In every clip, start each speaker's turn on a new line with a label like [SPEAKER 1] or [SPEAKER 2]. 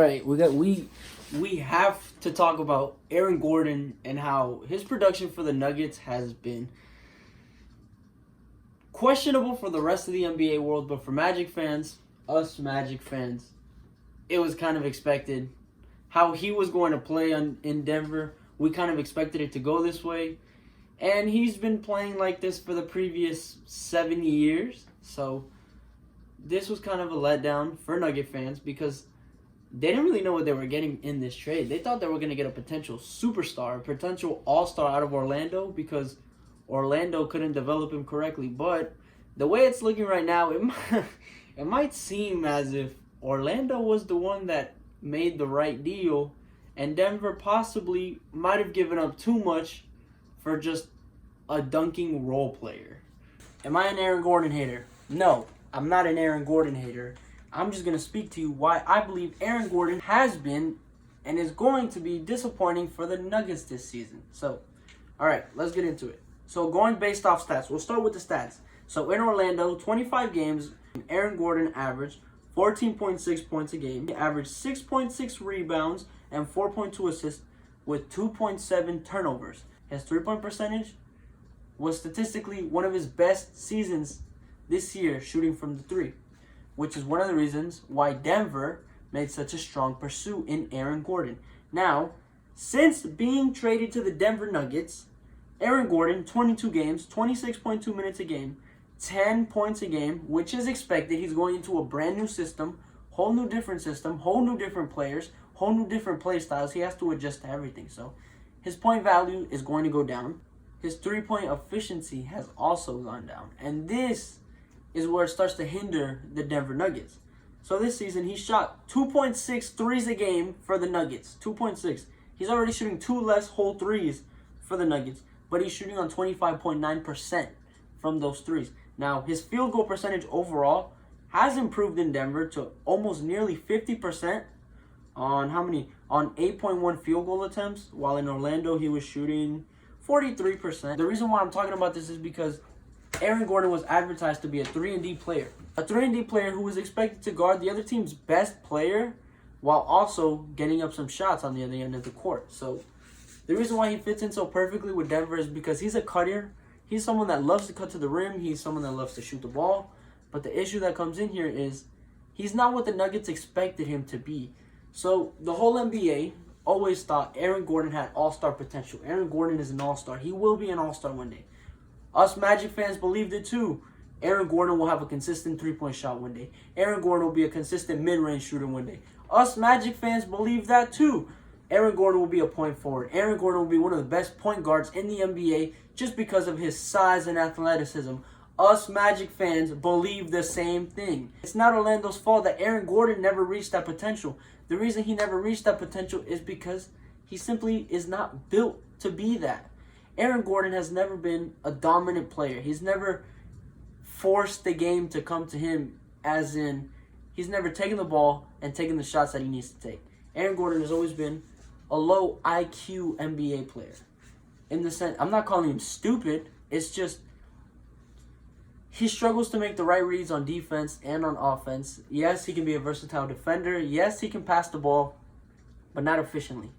[SPEAKER 1] Right, we have to talk about Aaron Gordon and how his production for the Nuggets has been questionable for the rest of the NBA world, but for Magic fans, us Magic fans, it was kind of expected. How he was going to play in Denver, we kind of expected it to go this way. And he's been playing like this for the previous 7 years. So this was kind of a letdown for Nugget fans because they didn't really know what they were getting in this trade. They thought they were going to get a potential superstar, a potential all-star out of Orlando because Orlando couldn't develop him correctly. But the way it's looking right now, it might seem as if Orlando was the one that made the right deal and Denver possibly might have given up too much for just a dunking role player. Am I an Aaron Gordon hater? No, I'm not an Aaron Gordon hater. I'm just going to speak to you why I believe Aaron Gordon has been and is going to be disappointing for the Nuggets this season. So, all right, let's get into it. So, going based off stats, we'll start with the stats. So, in Orlando, 25 games, Aaron Gordon averaged 14.6 points a game. He averaged 6.6 rebounds and 4.2 assists with 2.7 turnovers. His three-point percentage was statistically one of his best seasons this year shooting from the three, which is one of the reasons why Denver made such a strong pursuit in Aaron Gordon. Now, since being traded to the Denver Nuggets, Aaron Gordon, 22 games, 26.2 minutes a game, 10 points a game, which is expected. He's going into a brand new system, whole new different system, whole new different players, whole new different play styles. He has to adjust to everything. So his point value is going to go down. His three-point efficiency has also gone down. And this is where it starts to hinder the Denver Nuggets. So this season, he shot 2.6 threes a game for the Nuggets. 2.6. He's already shooting 2 less whole threes for the Nuggets, but he's shooting on 25.9% from those threes. Now, his field goal percentage overall has improved in Denver to almost nearly 50% on how many? On 8.1 field goal attempts, while in Orlando, he was shooting 43%. The reason why I'm talking about this is because Aaron Gordon was advertised to be a 3-and-D player. A 3-and-D player who was expected to guard the other team's best player while also getting up some shots on the other end of the court. So the reason why he fits in so perfectly with Denver is because he's a cutter. He's someone that loves to cut to the rim. He's someone that loves to shoot the ball. But the issue that comes in here is he's not what the Nuggets expected him to be. So the whole NBA always thought Aaron Gordon had all-star potential. Aaron Gordon is an all-star. He will be an all-star one day. Us Magic fans believed it too. Aaron Gordon will have a consistent three-point shot one day. Aaron Gordon will be a consistent mid-range shooter one day. Us Magic fans believe that too. Aaron Gordon will be a point forward. Aaron Gordon will be one of the best point guards in the NBA just because of his size and athleticism. Us Magic fans believe the same thing. It's not Orlando's fault that Aaron Gordon never reached that potential. The reason he never reached that potential is because he simply is not built to be that. Aaron Gordon has never been a dominant player. He's never forced the game to come to him, as in he's never taken the ball and taken the shots that he needs to take. Aaron Gordon has always been a low IQ NBA player. In the sense, I'm not calling him stupid. It's just he struggles to make the right reads on defense and on offense. Yes, he can be a versatile defender. Yes, he can pass the ball, but not efficiently.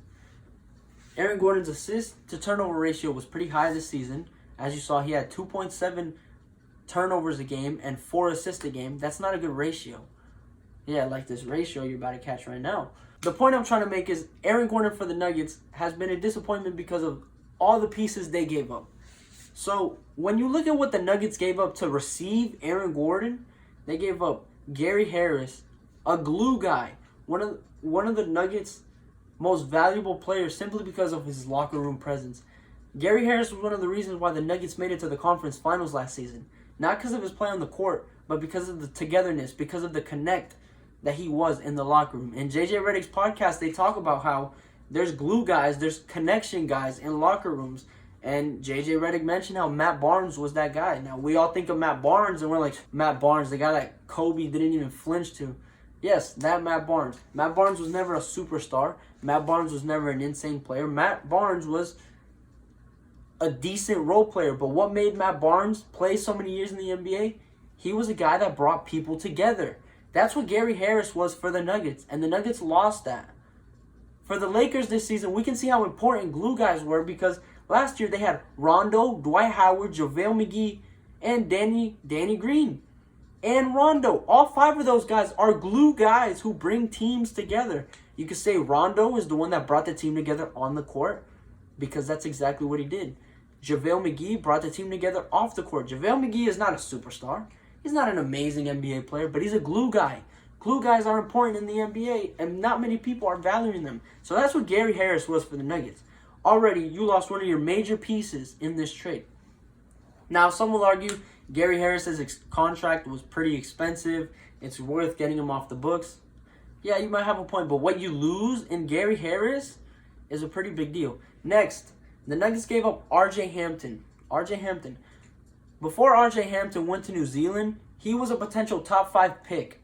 [SPEAKER 1] Aaron Gordon's assist to turnover ratio was pretty high this season. As you saw, he had 2.7 turnovers a game and 4 assists a game. That's not a good ratio. Yeah, like this ratio you're about to catch right now. The point I'm trying to make is Aaron Gordon for the Nuggets has been a disappointment because of all the pieces they gave up. So when you look at what the Nuggets gave up to receive Aaron Gordon, they gave up Gary Harris, a glue guy, one of the Nuggets' most valuable players simply because of his locker room presence. Gary Harris was one of the reasons why the Nuggets made it to the conference finals last season. Not because of his play on the court, but because of the togetherness, because of the connect that he was in the locker room. In JJ Redick's podcast, they talk about how there's glue guys, there's connection guys in locker rooms. And JJ Redick mentioned how Matt Barnes was that guy. Now, we all think of Matt Barnes, and we're like, Matt Barnes, the guy that Kobe didn't even flinch to. Yes, that Matt Barnes. Matt Barnes was never a superstar. Matt Barnes was never an insane player. Matt Barnes was a decent role player. But what made Matt Barnes play so many years in the NBA? He was a guy that brought people together. That's what Gary Harris was for the Nuggets, and the Nuggets lost that. For the Lakers this season, we can see how important glue guys were because last year they had Rondo, Dwight Howard, JaVale McGee, and Danny Green. And Rondo. All 5 of those guys are glue guys who bring teams together. You could say Rondo is the one that brought the team together on the court because that's exactly what he did. JaVale McGee brought the team together off the court. JaVale McGee is not a superstar. He's not an amazing NBA player, but he's a glue guy. Glue guys are important in the NBA, and not many people are valuing them. So that's what Gary Harris was for the Nuggets. Already, you lost one of your major pieces in this trade. Now, some will argue Gary Harris's contract was pretty expensive. It's worth getting him off the books. Yeah, you might have a point, but what you lose in Gary Harris is a pretty big deal. Next, the Nuggets gave up R.J. Hampton. R.J. Hampton. Before R.J. Hampton went to New Zealand, he was a potential top 5 pick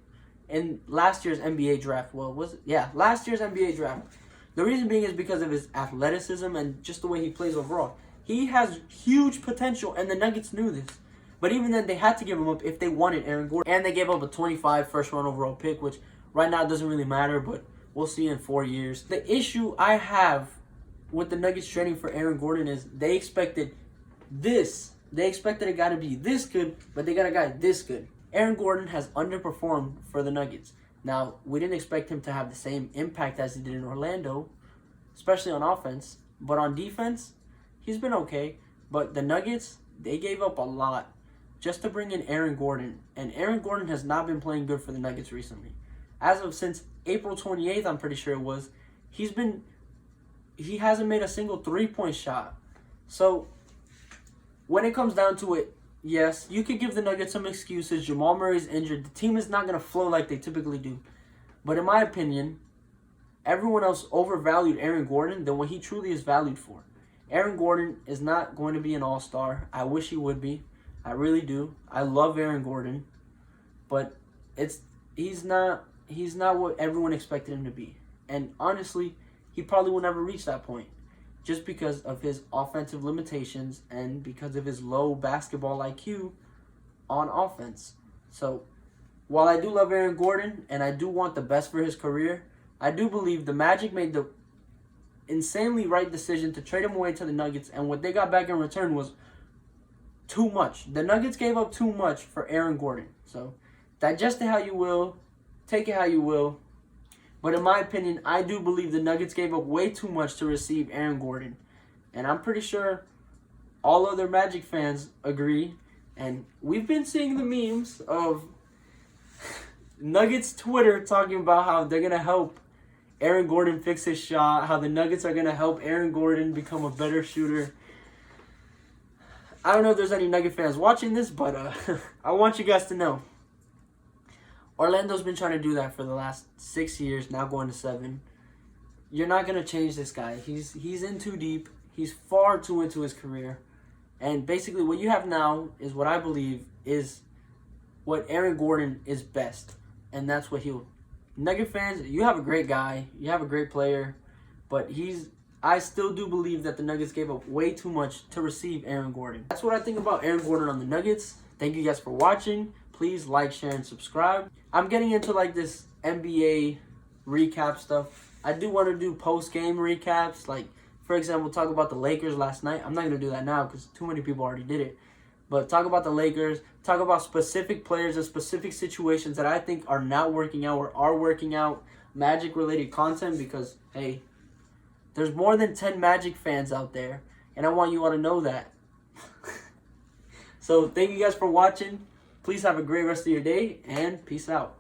[SPEAKER 1] in last year's NBA draft. Last year's NBA draft. The reason being is because of his athleticism and just the way he plays overall. He has huge potential, and the Nuggets knew this. But even then, they had to give him up if they wanted Aaron Gordon. And they gave up a 25 first-round overall pick, which right now doesn't really matter, but we'll see in 4 years. The issue I have with the Nuggets trading for Aaron Gordon is they expected this. They expected a guy to be this good, but they got a guy this good. Aaron Gordon has underperformed for the Nuggets. Now, we didn't expect him to have the same impact as he did in Orlando, especially on offense. But on defense, he's been okay. But the Nuggets, they gave up a lot just to bring in Aaron Gordon. And Aaron Gordon has not been playing good for the Nuggets recently. Since April 28th, I'm pretty sure it was, he hasn't made a single three-point shot. So, when it comes down to it, yes, you could give the Nuggets some excuses. Jamal Murray's injured. The team is not going to flow like they typically do. But in my opinion, everyone else overvalued Aaron Gordon than what he truly is valued for. Aaron Gordon is not going to be an all-star. I wish he would be. I really do. I love Aaron Gordon. But he's not what everyone expected him to be. And honestly, he probably will never reach that point, just because of his offensive limitations and because of his low basketball IQ on offense. So, while I do love Aaron Gordon and I do want the best for his career, I do believe the Magic made the insanely right decision to trade him away to the Nuggets, and what they got back in return was too much. The Nuggets gave up too much for Aaron Gordon. So, digest it how you will, take it how you will. But in my opinion, I do believe the Nuggets gave up way too much to receive Aaron Gordon. And I'm pretty sure all other Magic fans agree. And we've been seeing the memes of Nuggets Twitter talking about how they're going to help Aaron Gordon fix his shot, how the Nuggets are going to help Aaron Gordon become a better shooter. I don't know if there's any Nugget fans watching this, but I want you guys to know. Orlando's been trying to do that for the last 6 years, now going to 7. You're not going to change this guy. He's in too deep. He's far too into his career. And basically what you have now is what I believe is what Aaron Gordon is best. And that's what he'll... Nugget fans, you have a great guy. You have a great player. But I still do believe that the Nuggets gave up way too much to receive Aaron Gordon. That's what I think about Aaron Gordon on the Nuggets. Thank you guys for watching. Please like, share, and subscribe. I'm getting into like this NBA recap stuff. I do want to do post-game recaps. Like, for example, talk about the Lakers last night. I'm not going to do that now because too many people already did it. But talk about the Lakers. Talk about specific players and specific situations that I think are not working out or are working out. Magic-related content because, hey, there's more than 10 Magic fans out there. And I want you all to know that. So, thank you guys for watching. Please have a great rest of your day, and peace out.